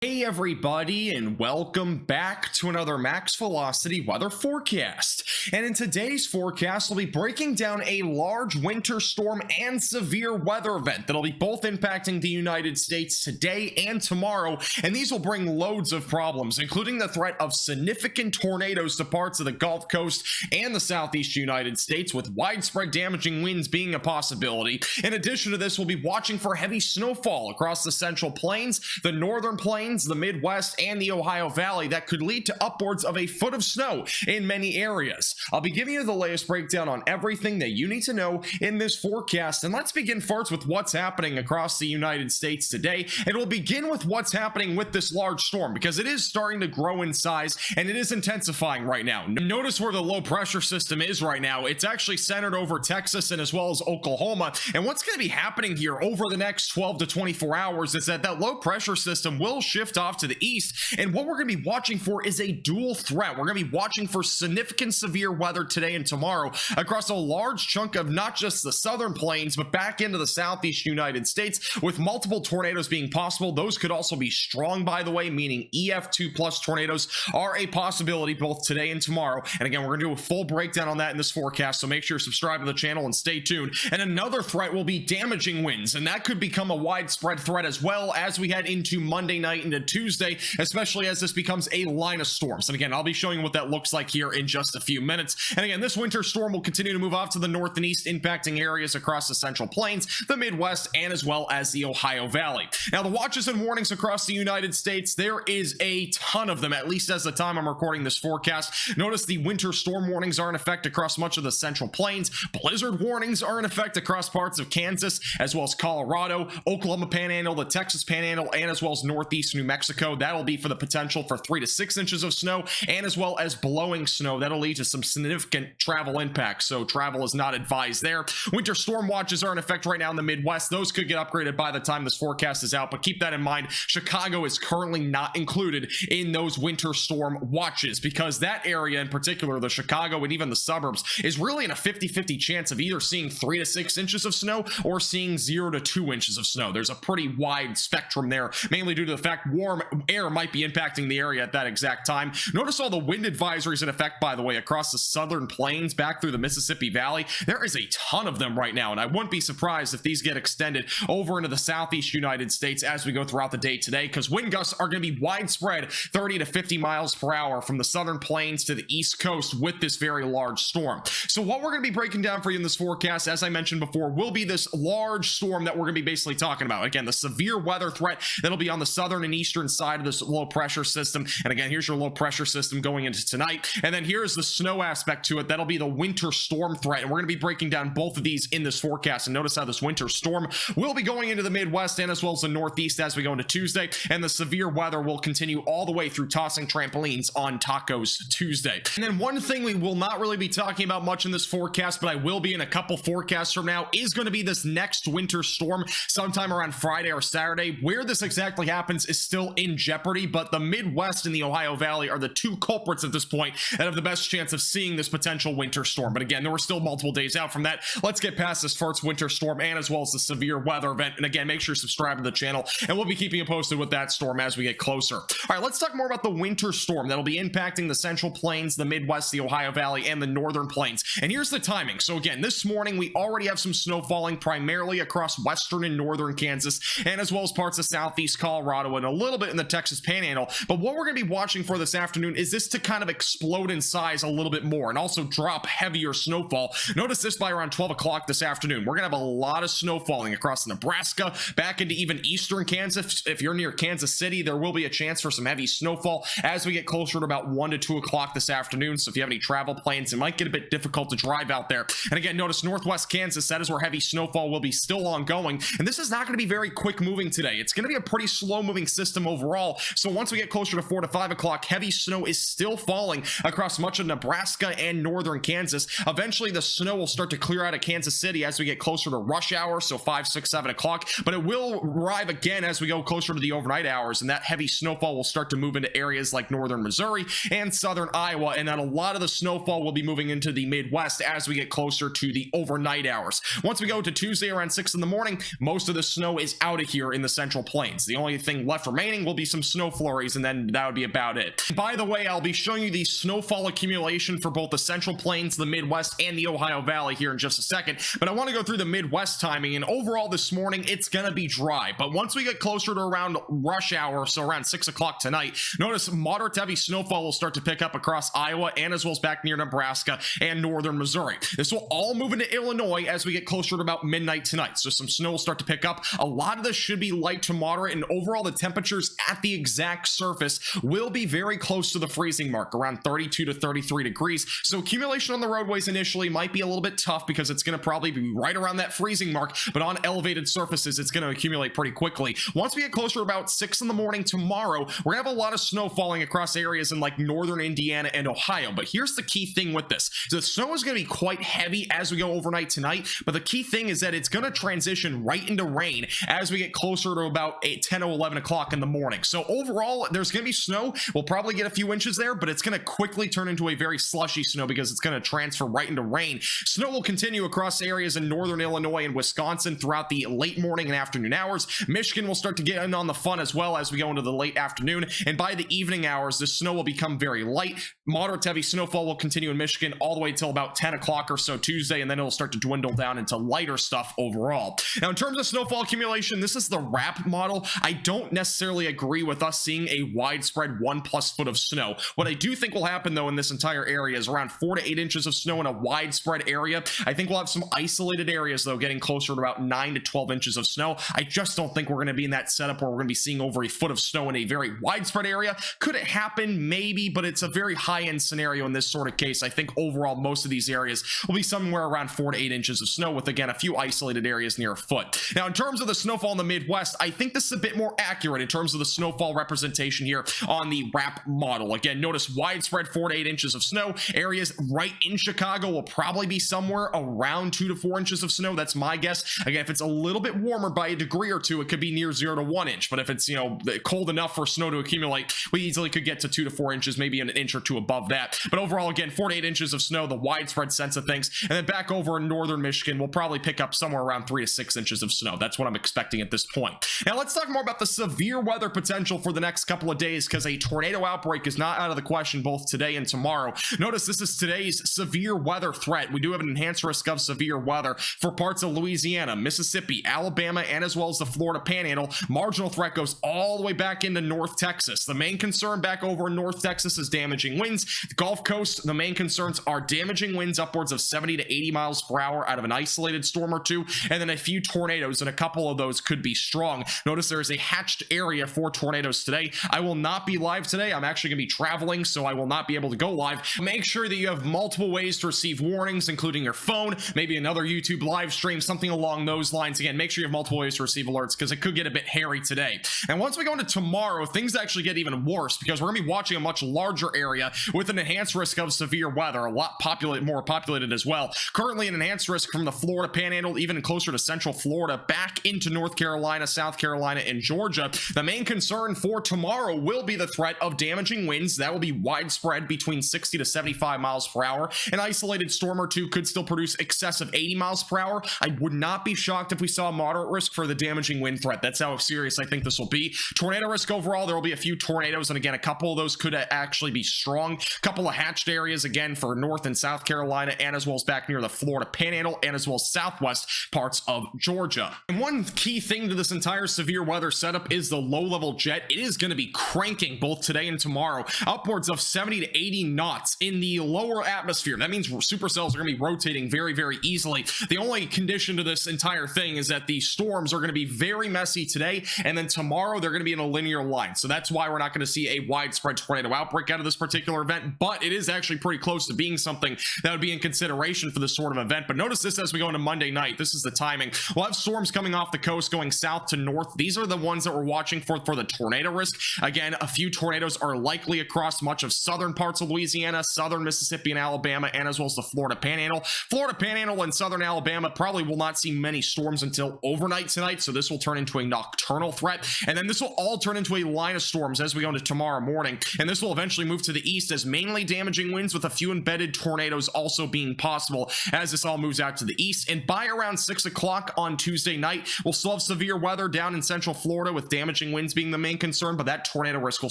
Hey everybody, and welcome back to another Max Velocity weather forecast. And in today's forecast, we'll be breaking down a large winter storm and severe weather event that'll be both impacting the United States today and tomorrow. And these will bring loads of problems, including the threat of significant tornadoes to parts of the Gulf Coast and the southeast United States, with widespread damaging winds being a possibility. In addition to this, we'll be watching for heavy snowfall across the Central Plains, the Northern Plains, the Midwest, and the Ohio Valley that could lead to upwards of a foot of snow in many areas. I'll be giving you the latest breakdown on everything that you need to know in this forecast, and let's begin first with what's happening across the United States today. And we'll begin with what's happening with this large storm, because it is starting to grow in size and it is intensifying right now. Notice where the low pressure system is right now. It's actually centered over Texas and as well as Oklahoma, and what's going to be happening here over the next 12 to 24 hours is that low pressure system will shift off to the east, and what we're going to be watching for is a dual threat. We're going to be watching for significant severe weather today and tomorrow across a large chunk of not just the southern plains but back into the southeast United States, with multiple tornadoes being possible. Those could also be strong, by the way, meaning EF2 plus tornadoes are a possibility both today and tomorrow. And again, we're going to do a full breakdown on that in this forecast, so make sure you subscribe to the channel and stay tuned. And another threat will be damaging winds, and that could become a widespread threat as well as we head into Monday night into Tuesday, especially as this becomes a line of storms. And again, I'll be showing you what that looks like here in just a few minutes. And again, this winter storm will continue to move off to the north and east, impacting areas across the Central Plains, the Midwest, and as well as the Ohio Valley. Now, the watches and warnings across the United States, there is a ton of them, at least as the time I'm recording this forecast. Notice the winter storm warnings are in effect across much of the Central Plains. Blizzard warnings are in effect across parts of Kansas, as well as Colorado, Oklahoma Panhandle, the Texas Panhandle, and as well as northeast New Mexico. That'll be for the potential for 3 to 6 inches of snow, and as well as blowing snow. That'll lead to some significant travel impacts, so travel is not advised there. Winter storm watches are in effect right now in the Midwest. Those could get upgraded by the time this forecast is out, but keep that in mind. Chicago is currently not included in those winter storm watches, because that area in particular, the Chicago and even the suburbs, is really in a 50-50 chance of either seeing 3 to 6 inches of snow or seeing 0 to 2 inches of snow. There's a pretty wide spectrum there, mainly due to the fact warm air might be impacting the area at that exact time. Notice all the wind advisories in effect, by the way, across the southern plains back through the Mississippi Valley. There is a ton of them right now, and I wouldn't be surprised if these get extended over into the southeast United States as we go throughout the day today, because wind gusts are going to be widespread, 30 to 50 miles per hour from the southern plains to the east coast with this very large storm. So what we're going to be breaking down for you in this forecast, as I mentioned before, will be this large storm that we're going to be basically talking about. Again, the severe weather threat that'll be on the southern and eastern side of this low pressure system. And again, here's your low pressure system going into tonight, and then here's the snow aspect to it. That'll be the winter storm threat, and we're going to be breaking down both of these in this forecast. And notice how this winter storm will be going into the Midwest and as well as the Northeast as we go into Tuesday, and the severe weather will continue all the way through tossing trampolines on Tacos Tuesday. And then one thing we will not really be talking about much in this forecast, but I will be in a couple forecasts from now, is going to be this next winter storm sometime around Friday or Saturday. Where this exactly happens is still in jeopardy, but the Midwest and the Ohio Valley are the two culprits at this point that have the best chance of seeing this potential winter storm. But again, there were still multiple days out from that. Let's get past this first winter storm and as well as the severe weather event. And again, make sure you subscribe to the channel, and we'll be keeping you posted with that storm as we get closer. All right, let's talk more about the winter storm that'll be impacting the Central Plains, the Midwest, the Ohio Valley, and the Northern Plains. And here's the timing. So again, this morning we already have some snow falling primarily across western and northern Kansas, and as well as parts of southeast Colorado and a little bit in the Texas Panhandle. But what we're going to be watching for this afternoon is this to kind of explode in size a little bit more and also drop heavier snowfall. Notice this by around 12 o'clock this afternoon. We're going to have a lot of snow falling across Nebraska, back into even eastern Kansas. If you're near Kansas City, there will be a chance for some heavy snowfall as we get closer to about 1 to 2 o'clock this afternoon. So if you have any travel plans, it might get a bit difficult to drive out there. And again, notice northwest Kansas, that is where heavy snowfall will be still ongoing. And this is not going to be very quick moving today. It's going to be a pretty slow moving system overall. So once we get closer to 4 to 5 o'clock, heavy snow is still falling across much of Nebraska and northern Kansas. Eventually, the snow will start to clear out of Kansas City as we get closer to rush hour, so 5, 6, 7 o'clock. But it will arrive again as we go closer to the overnight hours, and that heavy snowfall will start to move into areas like northern Missouri and southern Iowa. And then a lot of the snowfall will be moving into the Midwest as we get closer to the overnight hours. Once we go to Tuesday around 6 in the morning, most of the snow is out of here in the Central Plains. The only thing left remaining will be some snow flurries, and then that would be about it. By the way, I'll be showing you the snowfall accumulation for both the Central Plains, the Midwest, and the Ohio Valley here in just a second, but I want to go through the Midwest timing. And overall this morning, it's gonna be dry, but once we get closer to around rush hour, so around 6 o'clock tonight, notice moderate to heavy snowfall will start to pick up across Iowa and as well as back near Nebraska and northern Missouri. This will all move into Illinois as we get closer to about midnight tonight, so some snow will start to pick up. A lot of this should be light to moderate, and overall the temperatures at the exact surface will be very close to the freezing mark, around 32 to 33 degrees. So accumulation on the roadways initially might be a little bit tough because it's going to probably be right around that freezing mark, but on elevated surfaces it's going to accumulate pretty quickly. Once we get closer to about 6 in the morning tomorrow, we're gonna have a lot of snow falling across areas in like northern Indiana and Ohio. But here's the key thing with this: the snow is going to be quite heavy as we go overnight tonight, but the key thing is that it's going to transition right into rain as we get closer to about 10 or 11 o'clock in the morning. So overall there's going to be snow. We'll probably get a few inches there, but it's going to quickly turn into a very slushy snow because it's going to transfer right into rain. Snow will continue across areas in northern Illinois and Wisconsin throughout the late morning and afternoon hours. Michigan will start to get in on the fun as well as we go into the late afternoon, and by the evening hours the snow will become very light. Moderate to heavy snowfall will continue in Michigan all the way till about 10 o'clock or so Tuesday, and then it'll start to dwindle down into lighter stuff overall. Now in terms of snowfall accumulation, this is the WRAP model. I don't necessarily agree with us seeing a widespread 1+ foot of snow. What I do think will happen though in this entire area is around 4 to 8 inches of snow in a widespread area. I think we'll have some isolated areas though getting closer to about 9 to 12 inches of snow. I just don't think we're going to be in that setup where we're going to be seeing over a foot of snow in a very widespread area. Could it happen? Maybe, but it's a very high-end scenario in this sort of case. I think overall most of these areas will be somewhere around 4 to 8 inches of snow with, again, a few isolated areas near a foot. Now in terms of the snowfall in the Midwest, I think this is a bit more accurate in terms of the snowfall representation here on the WRAP model. Again, notice widespread 4 to 8 inches of snow. Areas right in Chicago will probably be somewhere around 2 to 4 inches of snow. That's my guess. Again, if it's a little bit warmer by a degree or two, it could be near 0 to 1 inch, but if it's, you know, cold enough for snow to accumulate, we easily could get to 2 to 4 inches, maybe an inch or two above that. But overall, again, 4 to 8 inches of snow, the widespread sense of things. And then back over in northern Michigan, we'll probably pick up somewhere around 3 to 6 inches of snow. That's what I'm expecting at this point. Now let's talk more about the severe weather potential for the next couple of days, because a tornado outbreak is not out of the question both today and tomorrow. Notice this is today's severe weather threat. We do have an enhanced risk of severe weather for parts of Louisiana, Mississippi, Alabama, and as well as the Florida Panhandle. Marginal threat goes all the way back into North Texas. The main concern back over in North Texas is damaging winds. The Gulf Coast, the main concerns are damaging winds upwards of 70 to 80 miles per hour out of an isolated storm or two, and then a few tornadoes, and a couple of those could be strong. Notice there is a hatched area for tornadoes today. I will not be live today. I'm actually going to be traveling, so I will not be able to go live. Make sure that you have multiple ways to receive warnings, including your phone, maybe another YouTube live stream, something along those lines. Again, make sure you have multiple ways to receive alerts because it could get a bit hairy today. And once we go into tomorrow, things actually get even worse because we're going to be watching a much larger area with an enhanced risk of severe weather, a lot more populated as well. Currently an enhanced risk from the Florida Panhandle, even closer to central Florida, back into North Carolina, South Carolina, and Georgia. The main concern for tomorrow will be the threat of damaging winds. That will be widespread between 60 to 75 miles per hour. An isolated storm or two could still produce excessive 80 miles per hour. I would not be shocked if we saw a moderate risk for the damaging wind threat. That's how serious I think this will be. Tornado risk overall, there will be a few tornadoes, and again, a couple of those could actually be strong. A couple of hatched areas again for North and South Carolina, and as well as back near the Florida Panhandle, and as well as southwest parts of Georgia. And one key thing to this entire severe weather setup is the low-level jet. It is going to be cranking both today and tomorrow, upwards of 70 to 80 knots in the lower atmosphere. That means supercells are going to be rotating very, very easily. The only condition to this entire thing is that the storms are going to be very messy today, and then tomorrow they're going to be in a linear line. So that's why we're not going to see a widespread tornado outbreak out of this particular event, but it is actually pretty close to being something that would be in consideration for this sort of event. But notice this as we go into Monday night. This is the timing. We'll have storms coming off the coast going south to north. These are the ones that we're watching for the tornado risk. Again, a few tornadoes are likely across much of southern parts of Louisiana, southern Mississippi and Alabama, and as well as the Florida Panhandle. Florida Panhandle and southern Alabama probably will not see many storms until overnight tonight, so this will turn into a nocturnal threat, and then this will all turn into a line of storms as we go into tomorrow morning, and this will eventually move to the east as mainly damaging winds with a few embedded tornadoes also being possible as this all moves out to the east. And by around 6 o'clock on Tuesday night, we'll still have severe weather down in central Florida with damaging approaching winds being the main concern, but that tornado risk will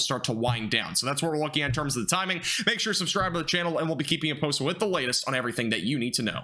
start to wind down. So that's what we're looking at in terms of the timing. Make sure to subscribe to the channel, and we'll be keeping you posted with the latest on everything that you need to know.